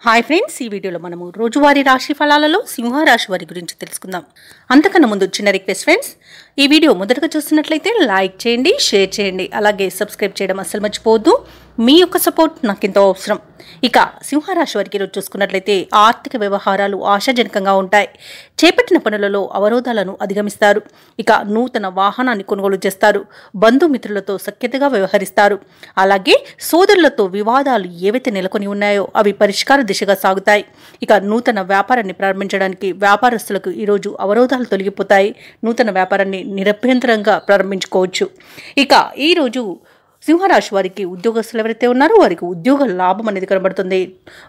Hi friends, ఈ వీడియోలో మనము రోజువారీ రాశి ఫలాలలో సింహరాశి వారి గురించి తెలుసుకుందాం. అంతకన్నా ముందు చిన్న రిక్వెస్ట్ ఫ్రెండ్స్, ఈ వీడియో మొదటగా చూస్తున్నట్లయితే లైక్ చేయండి, షేర్ చేయండి, అలాగే సబ్స్క్రైబ్ చేయడం అస్సలు మర్చిపోవద్దు. మీ యొక్క సపోర్ట్ నాకు ఎంతో అవసరం. ఇక సింహరాశి వారికి ఈరోజు చూసుకున్నట్లయితే ఆర్థిక వ్యవహారాలు ఆశాజనకంగా ఉంటాయి. చేపట్టిన పనులలో అవరోధాలను అధిగమిస్తారు. ఇక నూతన వాహనాన్ని కొనుగోలు చేస్తారు. బంధుమిత్రులతో సఖ్యతగా వ్యవహరిస్తారు. అలాగే సోదరులతో వివాదాలు ఏవైతే నెలకొని ఉన్నాయో అవి పరిష్కార దిశగా సాగుతాయి. ఇక నూతన వ్యాపారాన్ని ప్రారంభించడానికి వ్యాపారస్తులకు ఈరోజు అవరోధాలు తొలగిపోతాయి. నూతన వ్యాపారాన్ని నిరభ్యంతరంగా ప్రారంభించుకోవచ్చు. ఇక ఈరోజు సింహరాశి వారికి ఉద్యోగస్తులు ఎవరైతే ఉన్నారో వారికి ఉద్యోగ లాభం అనేది కనబడుతుంది.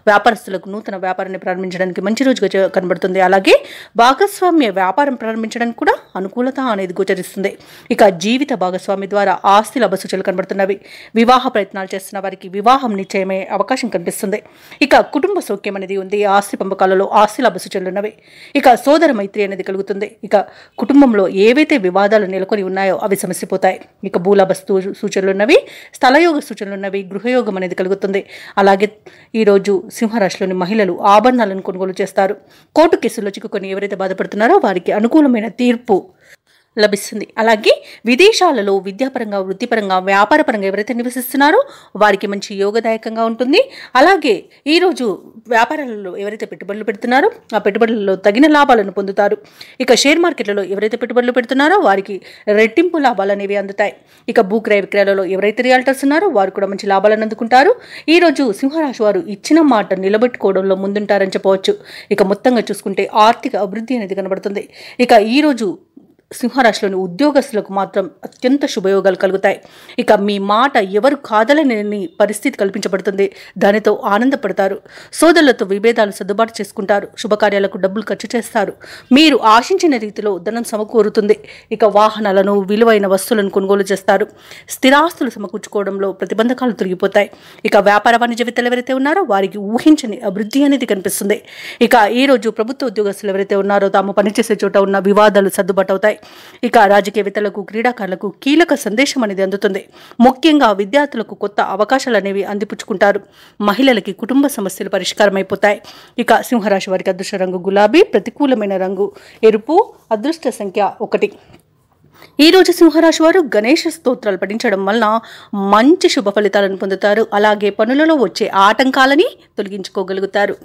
వ్యాపారస్తులకు నూతన వ్యాపారాన్ని ప్రారంభించడానికి మంచి రోజుగా కనబడుతుంది. అలాగే భాగస్వామ్య వ్యాపారం ప్రారంభించడానికి కూడా అనుకూలత అనేది గోచరిస్తుంది. ఇక జీవిత భాగస్వామి ద్వారా ఆస్తి లాభ సూచనలు కనబడుతున్నవి. వివాహ ప్రయత్నాలు చేస్తున్న వారికి వివాహం నిశ్చయమయ్యే అవకాశం కనిపిస్తుంది. ఇక కుటుంబ సౌఖ్యం అనేది ఉంది. ఆస్తి పంపకాలలో ఆస్తి లాభ సూచనలు ఉన్నవి. ఇక సోదర మైత్రి అనేది కలుగుతుంది. ఇక కుటుంబంలో ఏవైతే వివాదాలు నెలకొని ఉన్నాయో అవి సమసిపోతాయి. ఇక భూలాభ సూచనలు ఉన్నవి. స్థలయోగ సూచనలు ఉన్నవి. గృహయోగం అనేది కలుగుతుంది. అలాగే ఈరోజు సింహరాశిలోని మహిళలు ఆభరణాలను కొనుగోలు చేస్తారు. కోర్టు కేసుల్లో చిక్కుకొని ఎవరైతే బాధపడుతున్నారో వారికి అనుకూలమైన తీర్పు లభిస్తుంది. అలాగే విదేశాలలో విద్యాపరంగా, వృత్తిపరంగా, వ్యాపారపరంగా ఎవరైతే నివసిస్తున్నారో వారికి మంచి యోగదాయకంగా ఉంటుంది. అలాగే ఈరోజు వ్యాపారాలలో ఎవరైతే పెట్టుబడులు పెడుతున్నారో ఆ పెట్టుబడులలో తగిన లాభాలను పొందుతారు. ఇక షేర్ మార్కెట్లలో ఎవరైతే పెట్టుబడులు పెడుతున్నారో వారికి రెట్టింపు లాభాలు అనేవి అందుతాయి. ఇక భూక్రయ విక్రయాలలో ఎవరైతే రియల్టర్స్ ఉన్నారో వారు కూడా మంచి లాభాలను అందుకుంటారు. ఈరోజు సింహరాశి వారు ఇచ్చిన మాట నిలబెట్టుకోవడంలో ముందుంటారని చెప్పవచ్చు. ఇక మొత్తంగా చూసుకుంటే ఆర్థిక అభివృద్ధి అనేది కనబడుతుంది. ఇక ఈరోజు సింహరాశిలోని ఉద్యోగస్తులకు మాత్రం అత్యంత శుభయోగాలు కలుగుతాయి. ఇక మీ మాట ఎవరు కాదలని పరిస్థితి కల్పించబడుతుంది. దానితో ఆనందపడతారు. సోదరులతో విభేదాలు సర్దుబాటు చేసుకుంటారు. శుభకార్యాలకు డబ్బులు ఖర్చు చేస్తారు. మీరు ఆశించిన రీతిలో ధనం సమకూరుతుంది. ఇక వాహనాలను, విలువైన వస్తువులను కొనుగోలు చేస్తారు. స్థిరాస్తులు సమకూర్చుకోవడంలో ప్రతిబంధకాలు తొలగిపోతాయి. ఇక వ్యాపార వాణిజ్యవేత్తలు ఎవరైతే ఉన్నారో వారికి ఊహించని అభివృద్ధి అనేది కనిపిస్తుంది. ఇక ఈరోజు ప్రభుత్వ ఉద్యోగస్తులు ఎవరైతే ఉన్నారో తాము పనిచేసే చోట ఉన్న వివాదాలు సర్దుబాటు అవుతాయి. ఇక రాజకీయవేత్తలకు, క్రీడాకారులకు కీలక సందేశం అనేది అందుతుంది. ముఖ్యంగా విద్యార్థులకు కొత్త అవకాశాలు అనేవి అందిపుచ్చుకుంటారు. మహిళలకి కుటుంబ సమస్యలు పరిష్కారం అయిపోతాయి. ఇక సింహరాశి వారికి అదృష్ట రంగు గులాబీ, ప్రతికూలమైన రంగు ఎరుపు, అదృష్ట సంఖ్య 1. ఈరోజు సింహరాశి వారు గణేష స్తోత్రాలు పఠించడం వలన మంచి శుభ ఫలితాలను పొందుతారు. అలాగే పనులలో వచ్చే ఆటంకాలని తొలగించుకోగలుగుతారు.